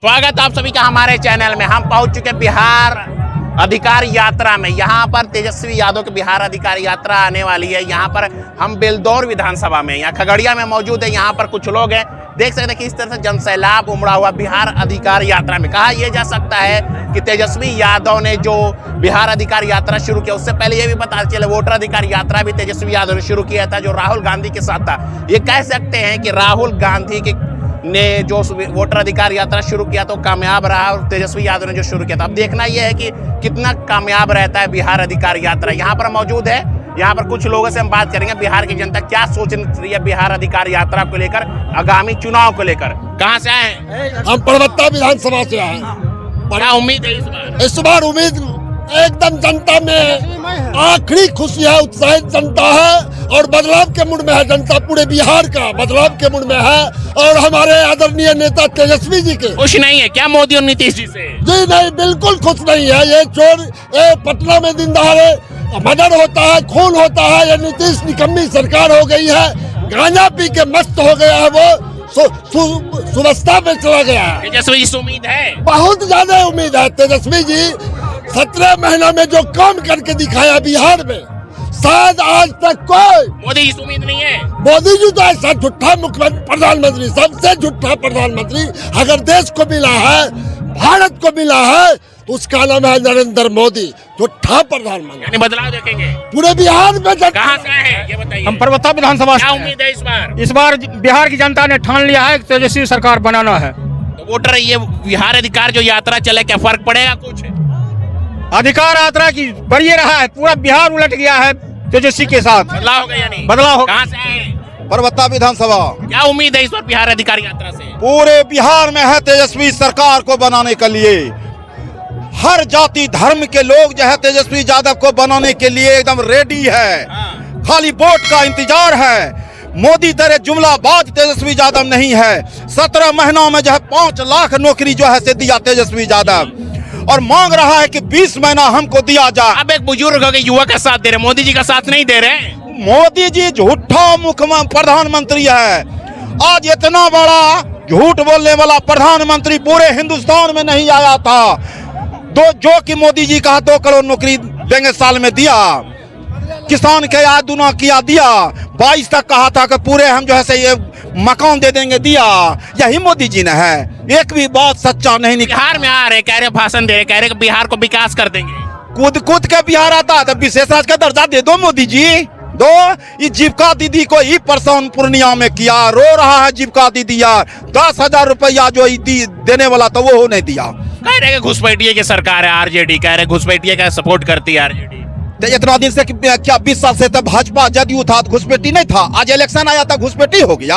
स्वागत आप सभी का हमारे चैनल में। हम पहुंच चुके बिहार अधिकार यात्रा में। यहाँ पर तेजस्वी यादव की बिहार अधिकार यात्रा आने वाली है। यहाँ पर हम बेलदौर विधानसभा में, यहाँ खगड़िया में मौजूद है। यहाँ पर कुछ लोग हैं, देख सकते हैं कि इस तरह से जनसैलाब उमड़ा हुआ बिहार अधिकार यात्रा में। कहा यह जा सकता है कि तेजस्वी यादव ने जो बिहार अधिकार यात्रा शुरू किया, उससे पहले ये भी पता चले वोटर अधिकार यात्रा भी तेजस्वी यादव ने शुरू किया था, जो राहुल गांधी के साथ था। ये कह सकते हैं कि राहुल गांधी ने जो वोटर अधिकार यात्रा शुरू किया तो कामयाब रहा, और तेजस्वी यादव ने जो शुरू किया था, अब देखना यह है कि कितना कामयाब रहता है बिहार अधिकार यात्रा। यहाँ पर मौजूद है, यहाँ पर कुछ लोगों से हम बात करेंगे बिहार की जनता क्या सोच रही है बिहार अधिकार यात्रा को लेकर, आगामी चुनाव को लेकर। कहाँ से आए हैं? हम परबत्ता विधानसभा से आए। बड़ा उम्मीद है इस बार उम्मीद एकदम जनता में आखिरी खुशी है, उत्साहित जनता है और बदलाव के मूड में है जनता। पूरे बिहार का बदलाव के मूड में है और हमारे आदरणीय नेता तेजस्वी जी के खुश नहीं है क्या मोदी और नीतीश जी से? जी नहीं, बिल्कुल खुश नहीं है। ये चोर पटना में दिन दहाड़े मर्डर होता है, खून होता है। ये नीतीश निकम्मी सरकार हो गई है, गांजा पी के मस्त हो गया है, वो सुवस्था में चला गया है। तेजस्वी जी से उम्मीद है? बहुत ज्यादा उम्मीद है। तेजस्वी जी 17 महीना में जो काम करके दिखाया बिहार में, शायद आज तक कोई मोदी जी से उम्मीद नहीं है। मोदी जी तो ऐसा झूठा मुख्यमंत्री, प्रधानमंत्री, सबसे झूठा प्रधानमंत्री अगर देश को मिला है, भारत को मिला है, तो उसका नाम है नरेंद्र मोदी, झूठा प्रधानमंत्री। यानी बदलाव देखेंगे पूरे बिहार में। कहाँ से है ये बताइए? हम परबत्ता विधानसभा क्या से। उम्मीद है इस बार? इस बार बिहार की जनता ने ठान लिया है कि तेजस्वी सरकार बनाना है। तो वोटर ये बिहार अधिकार जो यात्रा चले, क्या फर्क पड़ेगा कुछ? अधिकार यात्रा की बढ़िए रहा है, पूरा बिहार उलट गया है तेजस्वी के साथ। बदलाव होगा यानी? बदलाव होगा। कहाँ से आए हैं? परबत्ता विधानसभा। क्या उम्मीद है इस बार बिहार अधिकार यात्रा से? पूरे बिहार में है तेजस्वी सरकार को बनाने के लिए। हर जाति धर्म के लोग जो है तेजस्वी यादव को बनाने के लिए एकदम रेडी है, खाली वोट का इंतजार है। मोदी तरह जुमलाबाज तेजस्वी यादव नहीं है। 17 महीनों में जो है 5 लाख नौकरी जो है से दिया तेजस्वी यादव, और मांग रहा है कि 20 महीना हमको दिया जाए। अब एक बुजुर्ग हो गए, युवा का साथ दे रहे, मोदी जी का साथ नहीं दे रहे। मोदी जी झूठा मुख्यमंत्री प्रधानमंत्री है। आज इतना बड़ा झूठ बोलने वाला प्रधानमंत्री पूरे हिंदुस्तान में नहीं आया था। जो कि मोदी जी कहा 2 करोड़ नौकरी देंगे साल में, दिया। किसान के आज दुना किया, दिया। 22 तक कहा था कि पूरे हम जो है से ये मकान दे देंगे, दिया। यही मोदी जी ने है, एक भी बात सच्चा नहीं निकला। बिहार में आ रहे, कह रहे भाषण दे रहे, कह रहे कि बिहार को विकास कर देंगे। कूद के बिहार आता है तो विशेष राज्य का दर्जा दे दो मोदी जी, दो। ये जीविका दीदी को ही परेशान पूर्णिया में किया, रो रहा है जीविका दीदी यार। 10,000 रुपया जो देने वाला था वो नहीं दिया। कह रहे घुसपैठिए की सरकार है आरजेडी, कह रहे घुसपैठिए का सपोर्ट करती है आरजेडी। तो इतना दिन से क्या 20 साल से तो भाजपा जदयू था, घुसपैठी नहीं था। आज इलेक्शन आया था घुसपैठी हो गया।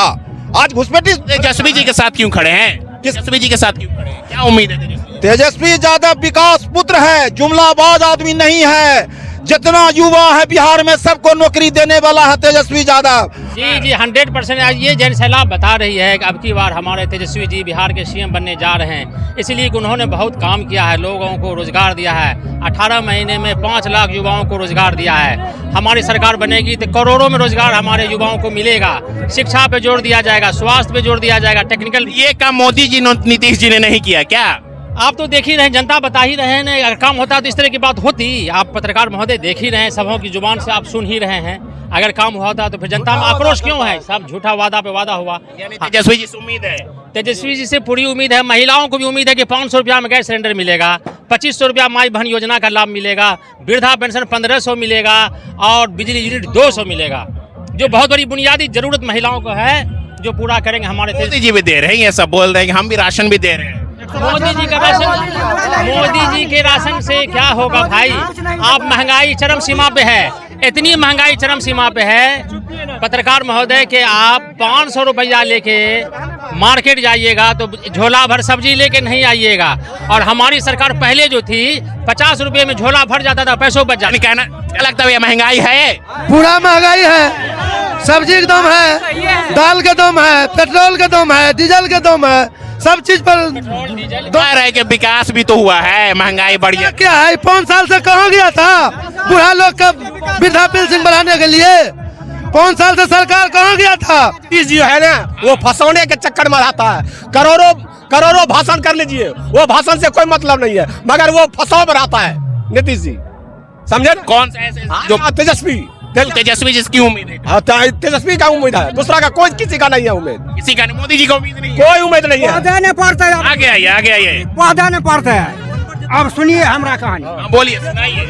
आज घुसपैठी तेजस्वी जी के साथ क्यों खड़े हैं? तेजस्वी जी के साथ क्यों खड़े हैं? क्या उम्मीद है? तेजस्वी यादव विकास पुत्र है, जुमलाबाज आदमी नहीं है। जितना युवा है बिहार में सबको नौकरी देने वाला है तेजस्वी यादव। जी 100% आज ये जनसैलाब बता रही है कि अब की बार हमारे तेजस्वी जी बिहार के सीएम बनने जा रहे हैं। इसलिए उन्होंने बहुत काम किया है, लोगों को रोजगार दिया है। 18 महीने में 5 लाख युवाओं को रोजगार दिया है। हमारी सरकार बनेगी तो करोड़ों में रोजगार हमारे युवाओं को मिलेगा। शिक्षा पे जोर दिया जाएगा, स्वास्थ्य पे जोर दिया जाएगा, टेक्निकल। ये काम मोदी जी नीतीश जी ने नहीं किया क्या? आप तो देख ही रहे हैं, जनता बता ही रहे हैं ना। अगर काम होता तो इस तरह की बात होती। आप पत्रकार महोदय देख ही रहे हैं, सबों की जुबान से आप सुन ही रहे हैं। अगर काम होता तो फिर जनता में आक्रोश क्यों है? सब झूठा वादा पे वादा हुआ। तेजस्वी जी से उम्मीद है? तेजस्वी जी से पूरी उम्मीद है। महिलाओं को भी उम्मीद है कि 500 रुपया में गैस सिलेंडर मिलेगा, 2500 रुपया माई बहन योजना का लाभ मिलेगा, वृद्धा पेंशन 1500 मिलेगा और बिजली यूनिट 200 मिलेगा, जो बहुत बड़ी बुनियादी जरूरत महिलाओं को है, जो पूरा करेंगे हमारे। मोदी जी भी दे रहे हैं, ये सब बोल रहे हैं कि हम भी राशन भी दे रहे हैं। मोदी जी का राशन, मोदी जी के राशन से क्या होगा भाई? आप महंगाई चरम सीमा पे है, इतनी महंगाई चरम सीमा पे है पत्रकार महोदय के आप 500 रुपया लेके मार्केट जाइएगा तो झोला भर सब्जी लेके नहीं आइएगा। और हमारी सरकार पहले जो थी 50 रुपये में झोला भर जाता था, पैसों बच जाता। कहना क्या लगता है महंगाई है? पूरा महंगाई है। सब्जी के दाम है, दाल के दाम है, पेट्रोल के दाम है, डीजल के दाम है, सब चीज पर कह रहे कि विकास भी तो हुआ है, महंगाई बढ़िया क्या है? 5 साल से कहाँ गया था बूढ़ा लोग का वृद्धा पेंशन बढ़ाने के लिए? 5 साल से सरकार कहाँ गया था? इस जो है ना वो फंसौने के चक्कर में रहता है। करोड़ों भाषण कर लीजिए, वो भाषण से कोई मतलब नहीं है, मगर वो फंसाव में रहता है नीतीश जी, समझे ना? कौन सा ऐसे जो तेजस्वी जिसकी उम्मीद है? तेजस्वी का उम्मीद है, दूसरा का कोई किसी का नहीं है उम्मीद, किसी का नहीं, मोदी जी का उम्मीद नहीं है, कोई उम्मीद नहीं है। आगे आइए पौधा नहीं पड़ता है। अब सुनिए हमारा कहानी। बोलिए, सुनाइए।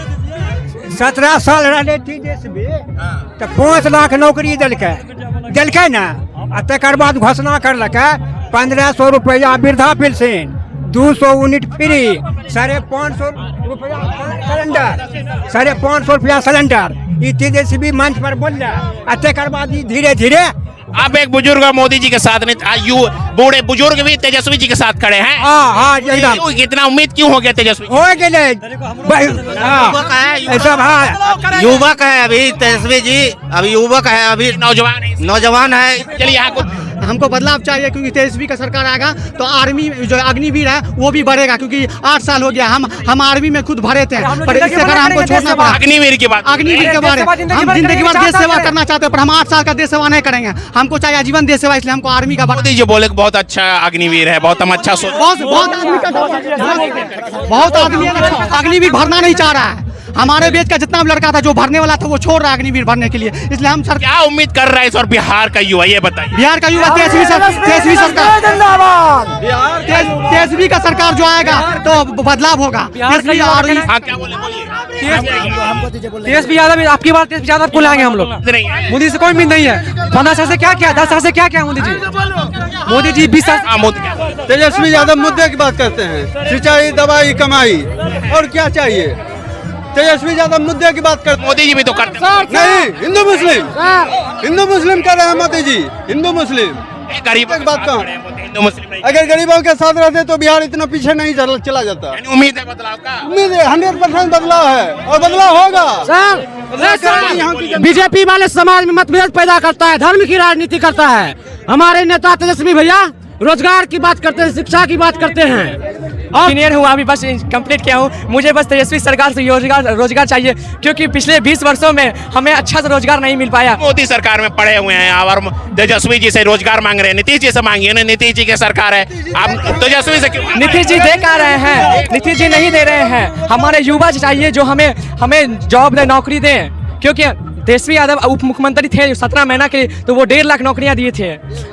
17 साल रहे थी देश में तो 5 लाख नौकरी दिलकै ना, आ तकर बाद घोषणा करलकै 1500 रुपया वृद्धा पेंशन, 200 यूनिट फ्री, 550 रुपया सिलेंडर, 550 रुपया सिलेंडर। ई तेजस्वी मंच पर बोल आ तकर बाद धीरे धीरे आप एक बुजुर्ग मोदी जी के साथ नहीं, बूढ़े बुजुर्ग भी तेजस्वी जी के साथ खड़े हैं। हाँ एकदम। कितना उम्मीद क्यों हो गया तेजस्वी? हो गए युवक है अभी तेजस्वी जी, अभी युवक है, अभी नौजवान है। चलिए यहाँ कुछ हमको बदलाव चाहिए, क्योंकि तेजस्वी का सरकार आएगा तो आर्मी जो अग्निवीर है वो भी बढ़ेगा, क्योंकि 8 साल हो गया हम आर्मी में खुद भरे थे, पर इससे कारण हमको छोड़ना पड़ा। अग्निवीर के बारे में हम जिंदगी भर देश सेवा करना चाहते हैं, पर हम 8 साल का देश सेवा नहीं करेंगे, हमको चाहिए आजीवन देश सेवा, इसलिए हमको आर्मी का। मोदी जी बोले बहुत अच्छा अग्निवीर है, बहुत हम अच्छा सोच, बहुत आदमी अग्निवीर भरना नहीं चाह रहा है। हमारे बेच का जितना भी लड़का था जो भरने वाला था वो छोड़ रहा है अग्निवीर भरने के लिए, इसलिए हम क्या उम्मीद कर रहा है इस और बिहार का युवा, ये बताइए। बिहार का युवा तेजस्वी सरकार, तेजस्वी का सरकार जो आएगा तो बदलाव होगा। हाँ क्या बोले, बोलिए। तेजस्वी यादव, आपकी बात तेजस्वी यादव को लाएंगे हम लोग। मोदी से कोई उम्मीद नहीं है। 15 साल से क्या किया, 10 साल से क्या किया मोदी जी 20 साल। तेजस्वी यादव मुद्दे की बात करते हैं, सिंचाई, दवाई, कमाई, और क्या चाहिए? तेजस्वी यादव मुद्दे की बात करते हैं। मोदी जी भी तो करते हैं। नहीं, हिंदू मुस्लिम कर रहे हैं मोदी जी, हिंदू मुस्लिम। गरीबों एक बात कहूं, हिंदू मुस्लिम नहीं, अगर गरीबों के साथ रहते तो बिहार इतना पीछे नहीं चला जाता। उम्मीद है बदलाव का, उम्मीद है 100% बदलाव है और बदलाव होगा। बीजेपी वाले समाज में मतभेद पैदा करता है, धर्म की राजनीति करता है। हमारे नेता तेजस्वी भैया रोजगार की बात करते हैं, शिक्षा की बात करते हैं। इंजीनियर हूँ, अभी बस कंप्लीट किया हूँ। मुझे बस तेजस्वी सरकार से रोजगार चाहिए, क्योंकि पिछले 20 वर्षों में हमें अच्छा से रोजगार नहीं मिल पाया। मोदी सरकार में पड़े हुए हैं और तेजस्वी जी से रोजगार मांग रहे हैं, नीतीश जी से मांगिए ना, नीतीश जी की सरकार है, आप तेजस्वी से क्यों? नीतीश जी दे कर रहे हैं, नीतीश जी नहीं दे रहे हैं। हमारे युवा चाहिए जो हमें जॉब दे, नौकरी दें, क्योंकि तेजस्वी यादव उप मुख्यमंत्री थे 17 महीना के, तो वो 1.5 लाख नौकरियां दिए थे।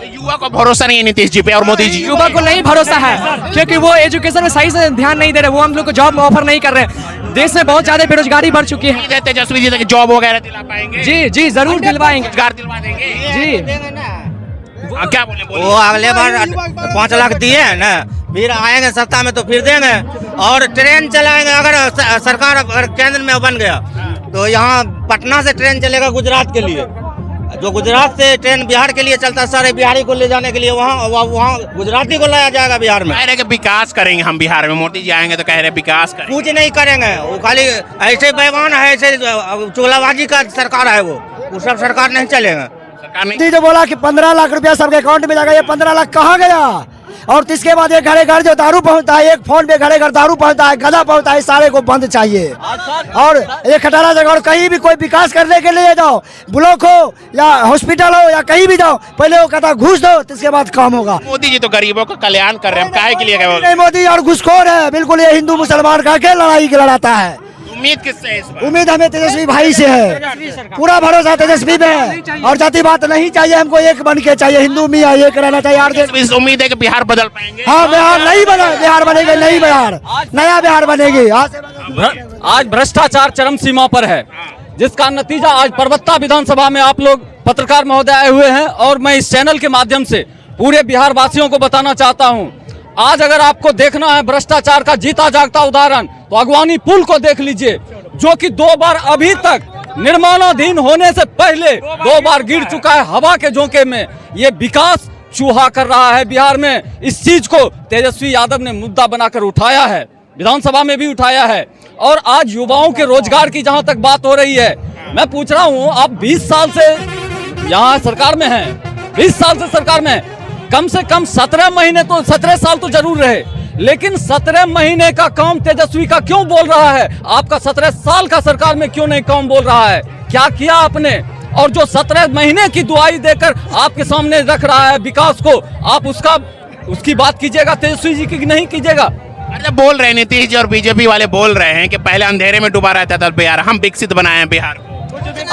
युवा को भरोसा नहीं है नीतीश जी पे और मोदी जी। युवा को नहीं भरोसा है, क्योंकि वो एजुकेशन में सही से ध्यान नहीं दे रहे, वो हम लोग को जॉब ऑफर नहीं कर रहे। देश में बहुत ज्यादा बेरोजगारी बढ़ चुकी है। तेजस्वी जी तक जॉब वगैरह दिला पाएंगे? जी जरूर दिलवाएंगे, रोजगार दिलवा देंगे जी। क्या बोले? वो अगले बार 5 लाख दिए है ना, फिर आएंगे सत्ता में तो फिर देंगे, और ट्रेन चलाएंगे। अगर सरकार केंद्र में बन गया तो यहाँ पटना से ट्रेन चलेगा गुजरात के लिए, जो गुजरात से ट्रेन बिहार के लिए चलता है, सारे बिहारी को ले जाने के लिए वहाँ गुजराती को लाया जाएगा बिहार में। कह रहे कि विकास करेंगे हम बिहार में, मोदी जी आएंगे तो कह रहे विकास करेंगे। कुछ नहीं करेंगे, वो खाली ऐसे बेईमान है, ऐसे चुगलाबाजी का सरकार है, वो सब सरकार नहीं चलेगा। सरकार जो बोला कि 15 लाख रुपया सबके अकाउंट में जाएगा, ये 15 लाख कहाँ गया? और इसके बाद एक घरे घर जो दारू पहुंचता है, एक फोन पे घरे घर दारू पहुंचता है, गधा पहुंचता है, सारे को बंद चाहिए। और ये खटारा जगह और कहीं भी कोई विकास करने के लिए जाओ, ब्लॉक हो या हॉस्पिटल हो या कहीं भी जाओ, पहले वो कहता घूस दो, इसके बाद काम होगा। मोदी जी तो गरीबों का कल्याण कर रहे हैं, काहे के लिए नहीं, मोदी और घुसखोर है बिल्कुल। ये हिंदू मुसलमान का के लड़ाई लड़ाता है। उम्मीद किससे है इस बार? उम्मीद हमें तेजस्वी भाई से है, पूरा भरोसा तेजस्वी पे है। और जाति बात नहीं चाहिए हमको, एक बन के चाहिए, हिंदू मियाँ एक रहना चाहिए। उम्मीद है कि बिहार बदल पाएंगे। हाँ, बिहार नहीं बना, बिहार बनेगी, नई बिहार, नया बिहार बनेगी। आज भ्रष्टाचार चरम सीमा पर है, जिसका नतीजा आज परबत्ता विधानसभा में आप लोग पत्रकार महोदय आए हुए हैं, और मैं इस चैनल के माध्यम से पूरे बिहार वासियों को बताना चाहता हूं, आज अगर आपको देखना है भ्रष्टाचार का जीता जागता उदाहरण, तो अगवानी पुल को देख लीजिए, जो कि 2 बार अभी तक निर्माणाधीन होने से पहले 2 बार गिर चुका है हवा के झोंके में। ये विकास चूहा कर रहा है बिहार में। इस चीज को तेजस्वी यादव ने मुद्दा बनाकर उठाया है, विधानसभा में भी उठाया है। और आज युवाओं के रोजगार की जहां तक बात हो रही है, मैं पूछ रहा हूं, आप 20 साल से यहाँ सरकार में हैं, 20 साल से सरकार में, कम से कम 17 महीने तो 17 साल तो जरूर रहे, लेकिन 17 महीने का काम तेजस्वी का क्यों बोल रहा है? आपका 17 साल का सरकार में क्यों नहीं काम बोल रहा है? क्या किया आपने? और जो 17 महीने की दुआई देकर आपके सामने रख रहा है विकास को, आप उसकी बात कीजिएगा, तेजस्वी जी की नहीं कीजिएगा। अरे बोल रहे हैं नीतीश जी और बीजेपी वाले बोल रहे हैं कि पहले अंधेरे में डूबा रहता था बिहार, हम विकसित बनाए हैं बिहार को।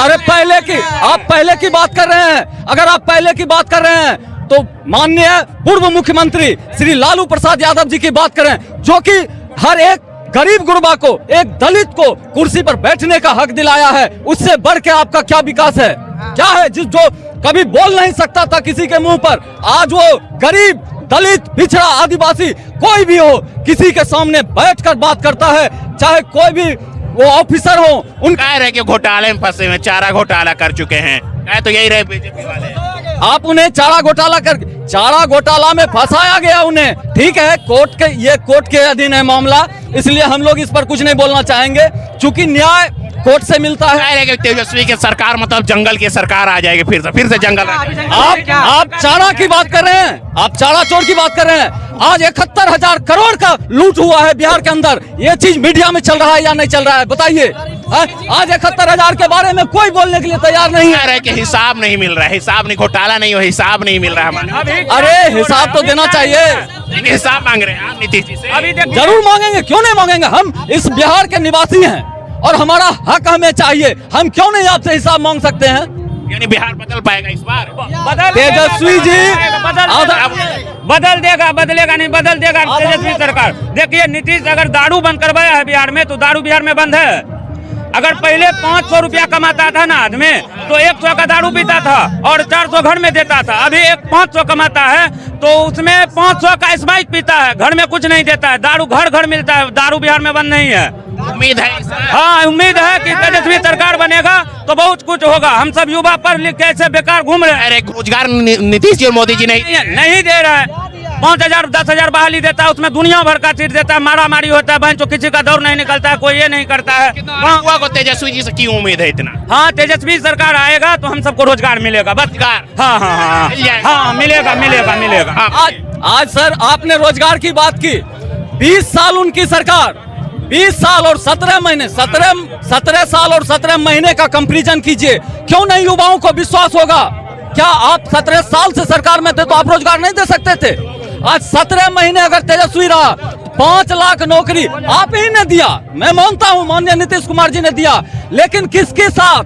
अरे आप पहले की बात कर रहे हैं। अगर आप पहले की बात कर रहे हैं तो माननीय पूर्व मुख्यमंत्री श्री लालू प्रसाद यादव जी की बात करें, जो कि हर एक गरीब गुरबा को, एक दलित को कुर्सी पर बैठने का हक दिलाया है। उससे बढ़ के आपका क्या विकास है? क्या है जो कभी बोल नहीं सकता था किसी के मुंह पर, आज वो गरीब, दलित, पिछड़ा, आदिवासी कोई भी हो, किसी के सामने बैठकर बात करता है, चाहे कोई भी वो ऑफिसर हो। उन कह रहे कि घोटाले में फंसे हुए, चारा घोटाला कर चुके हैं, कह तो यही रहे बीजेपी वाले। आप उन्हें चारा घोटाला में फंसाया गया उन्हें, ठीक है, कोर्ट के अधीन है मामला, इसलिए हम लोग इस पर कुछ नहीं बोलना चाहेंगे, क्योंकि न्याय कोर्ट से मिलता है। तेजस्वी की सरकार मतलब जंगल की सरकार आ जाएगी, फिर से जंगल आ जाएगा। आप चारा की बात कर रहे हैं, आप चारा चोर की बात कर रहे हैं। आज 71,000 करोड़ का लूट हुआ है बिहार के अंदर, ये चीज मीडिया में चल रहा है या नहीं चल रहा है बताइए? आज 71,000 के बारे में कोई बोलने के लिए तैयार नहीं है। कि हिसाब नहीं मिल रहा है, हिसाब नहीं, घोटाला नहीं हो, हिसाब नहीं मिल रहा है। अरे हिसाब तो देना चाहिए, हिसाब मांग रहे हैं आप नीतीश जी से। जरूर मांगेंगे, क्यों नहीं मांगेंगे? हम इस बिहार के निवासी हैं और हमारा हक हमें चाहिए, हम क्यों नहीं आपसे हिसाब मांग सकते हैं? यानी बिहार बदल पाएगा इस बार? तेजस्वी जी बदलेगा नहीं, बदल देगा तेजस्वी सरकार। देखिए नीतीश अगर दारू बंद करवाया है बिहार में, तो दारू बिहार में बंद है। अगर पहले 500 रुपया कमाता था ना आदमी, तो 100 का दारू पीता था और 400 घर में देता था। अभी 500 कमाता है तो उसमें 500 का स्पाइस पीता है, घर में कुछ नहीं देता है। दारू घर घर मिलता है, दारू बिहार में बंद नहीं है। उम्मीद है, हाँ उम्मीद है कि तेजस्वी सरकार बनेगा तो बहुत कुछ होगा। हम सब युवा पढ़ लिख के ऐसे बेकार घूम रहे हैं। अरे रोजगार नीतीश जी और मोदी जी नहीं दे रहा है। 5,000 10,000 बहाली देता है, उसमें दुनिया भर का चीज देता है, मारा मारी होता है, बहन जो किसी का दौर नहीं निकलता है, कोई ये नहीं करता है। युवा को तेजस्वी जी से क्यों उम्मीद है इतना? हाँ तेजस्वी सरकार आएगा तो हम सबको रोजगार मिलेगा, बस। हाँ मिलेगा। आज सर आपने रोजगार की बात की, 20 साल उनकी सरकार, 20 साल और 17 महीने, 17 साल और 17 महीने का कंपैरिजन कीजिए, क्यों नहीं युवाओं को विश्वास होगा? क्या आप 17 साल से सरकार में थे तो आप रोजगार नहीं दे सकते थे? आज 17 महीने अगर तेजस्वी रहा, 5 लाख नौकरी आप ही ने दिया, मैं मानता हूं माननीय नीतीश कुमार जी ने दिया, लेकिन किसके साथ?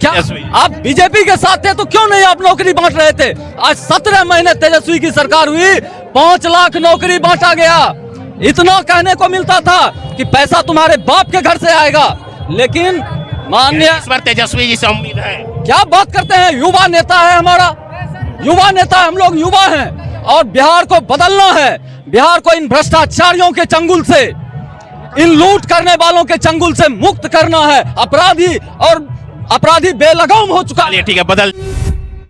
क्या आप बीजेपी के साथ थे तो क्यों नहीं आप नौकरी बांट रहे थे? आज 17 महीने तेजस्वी की सरकार हुई, 5 लाख नौकरी बांटा गया। इतना कहने को मिलता था कि पैसा तुम्हारे बाप के घर से आएगा, लेकिन माननीय इस बार तेजस्वी जी से उम्मीद है। क्या बात करते हैं? युवा नेता है हमारा, युवा नेता, हम लोग युवा हैं और बिहार को बदलना है। बिहार को इन भ्रष्टाचारियों के चंगुल से, इन लूट करने वालों के चंगुल से मुक्त करना है। अपराधी बेलगाम हो चुका है। ठीक है, बदल